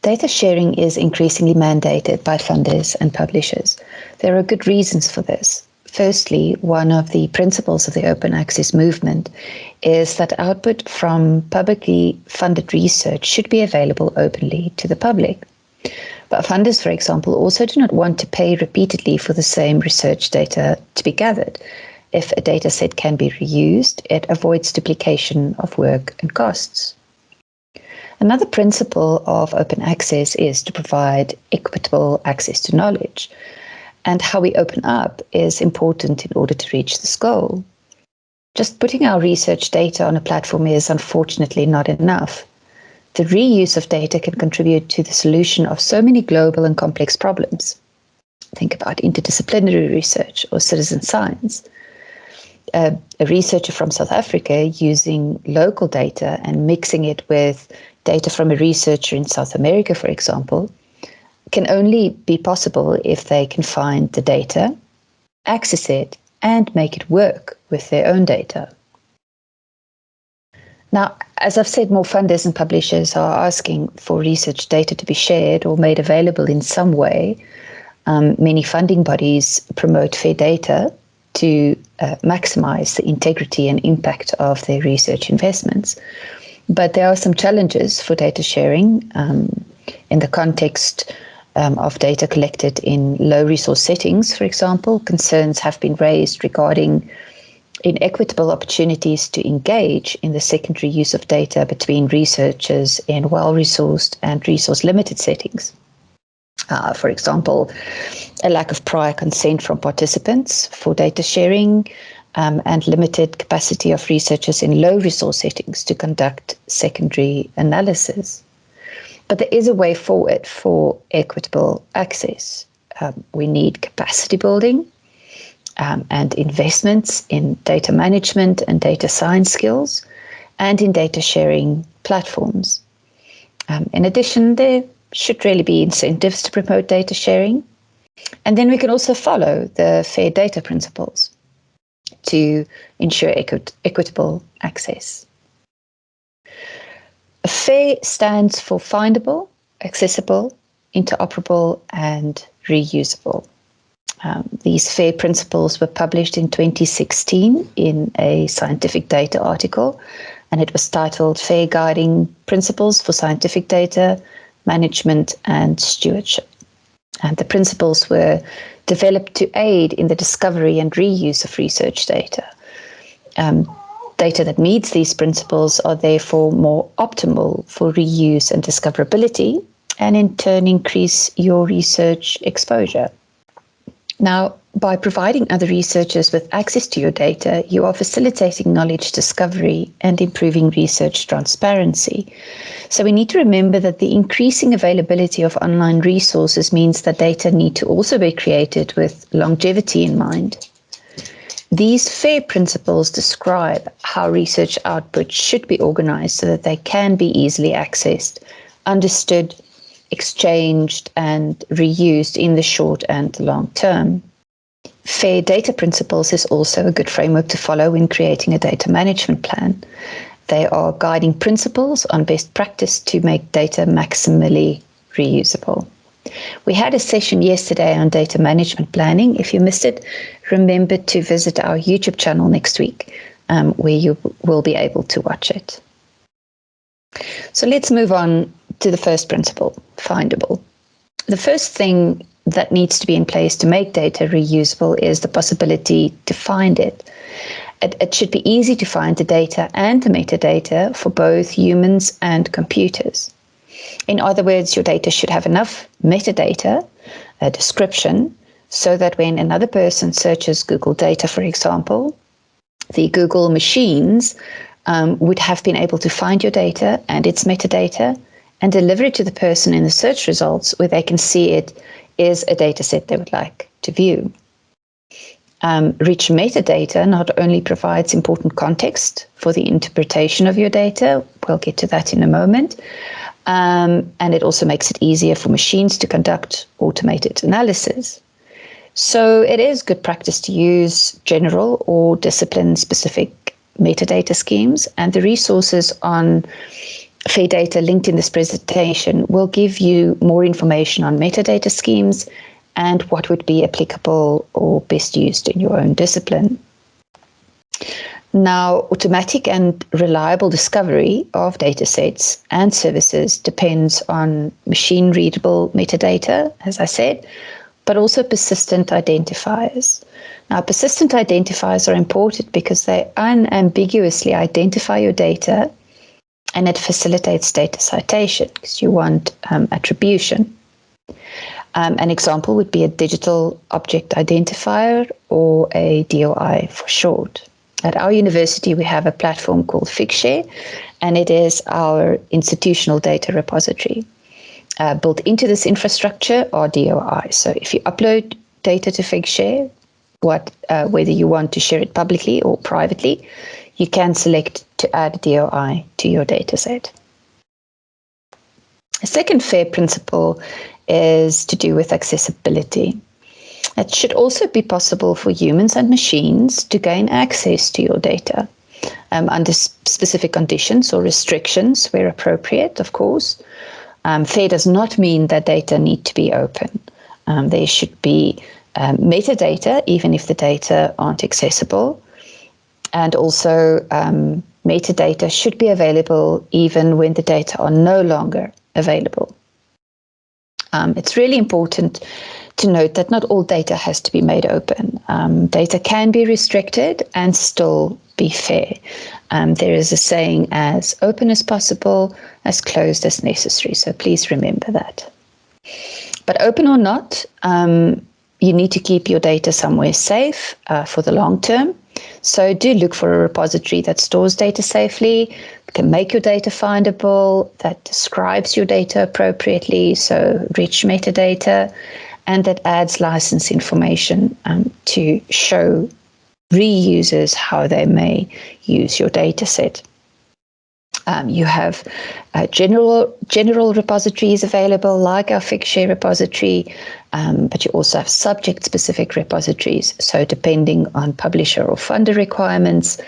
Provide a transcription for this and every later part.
Data sharing is increasingly mandated by funders and publishers. There are good reasons for this. Firstly, one of the principles of the open access movement is that output from publicly funded research should be available openly to the public. But funders, for example, also do not want to pay repeatedly for the same research data to be gathered. If a data set can be reused, it avoids duplication of work and costs. Another principle of open access is to provide equitable access to knowledge. And how we open up is important in order to reach this goal. Just putting our research data on a platform is unfortunately not enough. The reuse of data can contribute to the solution of so many global and complex problems. Think about interdisciplinary research or citizen science. A researcher from South Africa using local data and mixing it with data from a researcher in South America, for example, can only be possible if they can find the data, access it, and make it work with their own data. Now, as I've said, more funders and publishers are asking for research data to be shared or made available in some way. Many funding bodies promote fair data to maximize the integrity and impact of their research investments. But there are some challenges for data sharing in the context of data collected in low resource settings, for example. Concerns have been raised regarding inequitable opportunities to engage in the secondary use of data between researchers in well-resourced and resource-limited settings. For example, a lack of prior consent from participants for data sharing and limited capacity of researchers in low resource settings to conduct secondary analysis. But there is a way forward for equitable access. We need capacity building and investments in data management and data science skills and in data sharing platforms. In addition, there should really be incentives to promote data sharing. And then we can also follow the fair data principles to ensure equitable access. FAIR stands for findable, accessible, interoperable, and reusable. These FAIR principles were published in 2016 in a scientific data article, and it was titled FAIR Guiding Principles for Scientific Data Management and Stewardship. And the principles were developed to aid in the discovery and reuse of research data. Data that meets these principles are therefore more optimal for reuse and discoverability, and in turn increase your research exposure. Now, by providing other researchers with access to your data, you are facilitating knowledge discovery and improving research transparency. So we need to remember that the increasing availability of online resources means that data need to also be created with longevity in mind. These FAIR principles describe how research output should be organized so that they can be easily accessed, understood, exchanged, and reused in the short and long term. FAIR data principles is also a good framework to follow in creating a data management plan. They are guiding principles on best practice to make data maximally reusable. We had a session yesterday on data management planning. If you missed it, remember to visit our YouTube channel next week, where you will be able to watch it. So let's move on to the first principle, findable. The first thing that needs to be in place to make data reusable is the possibility to find it. It should be easy to find the data and the metadata for both humans and computers. In other words, your data should have enough metadata, a description, so that when another person searches Google data, for example, the Google machines would have been able to find your data and its metadata and deliver it to the person in the search results where they can see it is a data set they would like to view. Rich metadata not only provides important context for the interpretation of your data, we'll get to that in a moment, and it also makes it easier for machines to conduct automated analysis. So it is good practice to use general or discipline-specific metadata schemes, and the resources on FAIR data linked in this presentation will give you more information on metadata schemes and what would be applicable or best used in your own discipline. Now, automatic and reliable discovery of datasets and services depends on machine-readable metadata, as I said, but also persistent identifiers. Now, persistent identifiers are important because they unambiguously identify your data, and it facilitates data citation because you want attribution. An example would be a digital object identifier, or a DOI for short. At our university, we have a platform called Figshare, and it is our institutional data repository. Built into this infrastructure are DOI. So if you upload data to Figshare, whether you want to share it publicly or privately, you can select to add a DOI to your dataset. A second FAIR principle is to do with accessibility. It should also be possible for humans and machines to gain access to your data under specific conditions or restrictions where appropriate, of course. FAIR does not mean that data need to be open. There should be metadata, even if the data aren't accessible. And also, metadata should be available even when the data are no longer available. It's really important to note that not all data has to be made open. Data can be restricted and still be fair. There is a saying, as open as possible, as closed as necessary. So please remember that. But open or not, you need to keep your data somewhere safe for the long term. So do look for a repository that stores data safely, can make your data findable, that describes your data appropriately, so rich metadata, and that adds license information to show reusers how they may use your data set. You have general repositories available, like our Figshare repository, but you also have subject-specific repositories. So depending on publisher or funder requirements,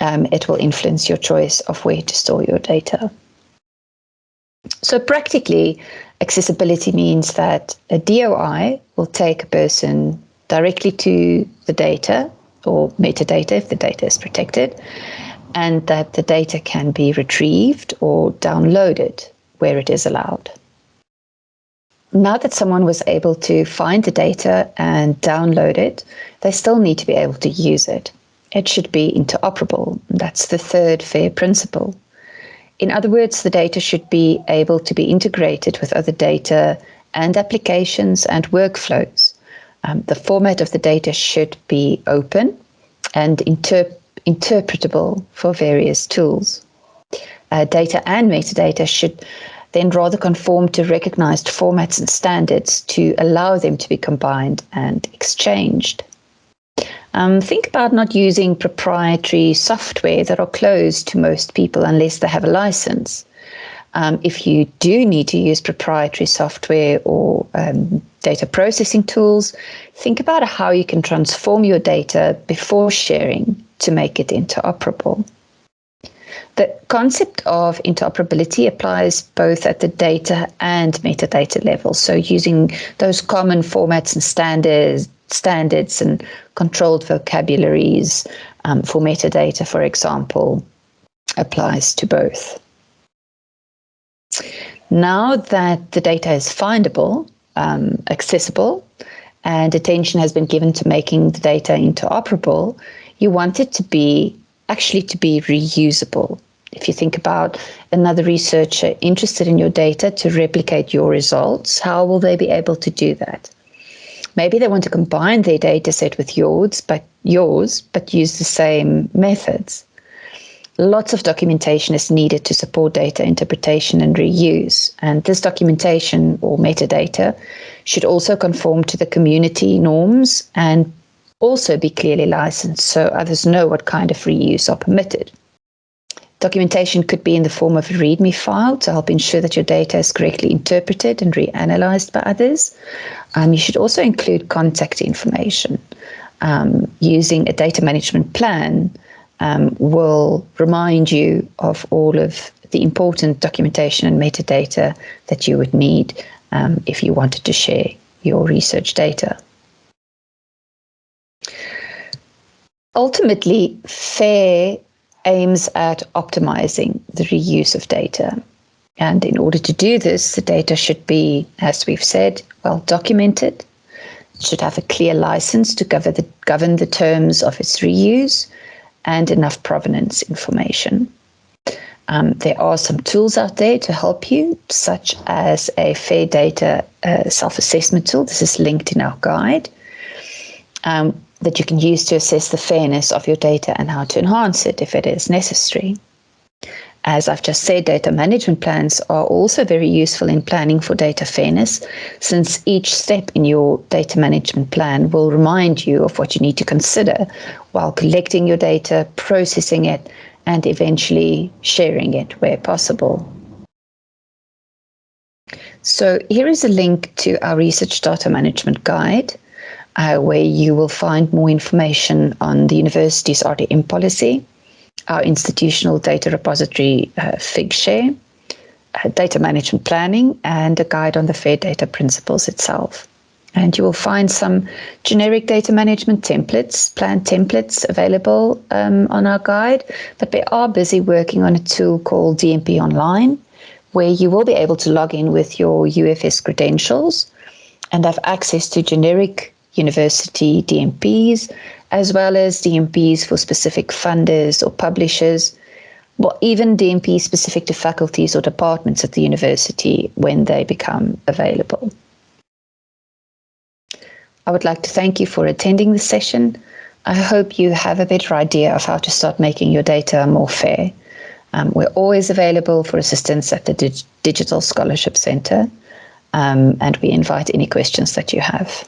it will influence your choice of where to store your data. So practically, accessibility means that a DOI will take a person directly to the data, or metadata if the data is protected, and that the data can be retrieved or downloaded where it is allowed. Now that someone was able to find the data and download it, they still need to be able to use it. It should be interoperable. That's the third FAIR principle. In other words, the data should be able to be integrated with other data and applications and workflows. The format of the data should be open and interpretable for various tools. Data and metadata should then rather conform to recognized formats and standards to allow them to be combined and exchanged. Think about not using proprietary software that are closed to most people unless they have a license. If you do need to use proprietary software or data processing tools, think about how you can transform your data before sharing to make it interoperable. The concept of interoperability applies both at the data and metadata level. So using those common formats and standards and controlled vocabularies for metadata, for example, applies to both. Now that the data is findable, accessible, and attention has been given to making the data interoperable, you want it to be reusable. If you think about another researcher interested in your data to replicate your results, how will they be able to do that? Maybe they want to combine their data set with yours, but use the same methods. Lots of documentation is needed to support data interpretation and reuse. And this documentation or metadata should also conform to the community norms and also be clearly licensed so others know what kind of reuse are permitted. Documentation could be in the form of a README file to help ensure that your data is correctly interpreted and reanalyzed by others. You should also include contact information. Using a data management plan will remind you of all of the important documentation and metadata that you would need if you wanted to share your research data. Ultimately, FAIR aims at optimizing the reuse of data. And in order to do this, the data should be, as we've said, well documented. It should have a clear license to govern the terms of its reuse and enough provenance information. There are some tools out there to help you, such as a FAIR data self-assessment tool. This is linked in our guide, that you can use to assess the fairness of your data and how to enhance it if it is necessary. As I've just said, data management plans are also very useful in planning for data fairness, since each step in your data management plan will remind you of what you need to consider while collecting your data, processing it, and eventually sharing it where possible. So here is a link to our research data management guide, where you will find more information on the university's RDM policy, our institutional data repository FigShare, data management planning, and a guide on the FAIR data principles itself. And you will find some generic data management templates, plan templates available on our guide, but we are busy working on a tool called DMP Online, where you will be able to log in with your UFS credentials and have access to generic university DMPs, as well as DMPs for specific funders or publishers, or even DMPs specific to faculties or departments at the university when they become available. I would like to thank you for attending this session. I hope you have a better idea of how to start making your data more fair. We're always available for assistance at the Digital Scholarship Centre, and we invite any questions that you have.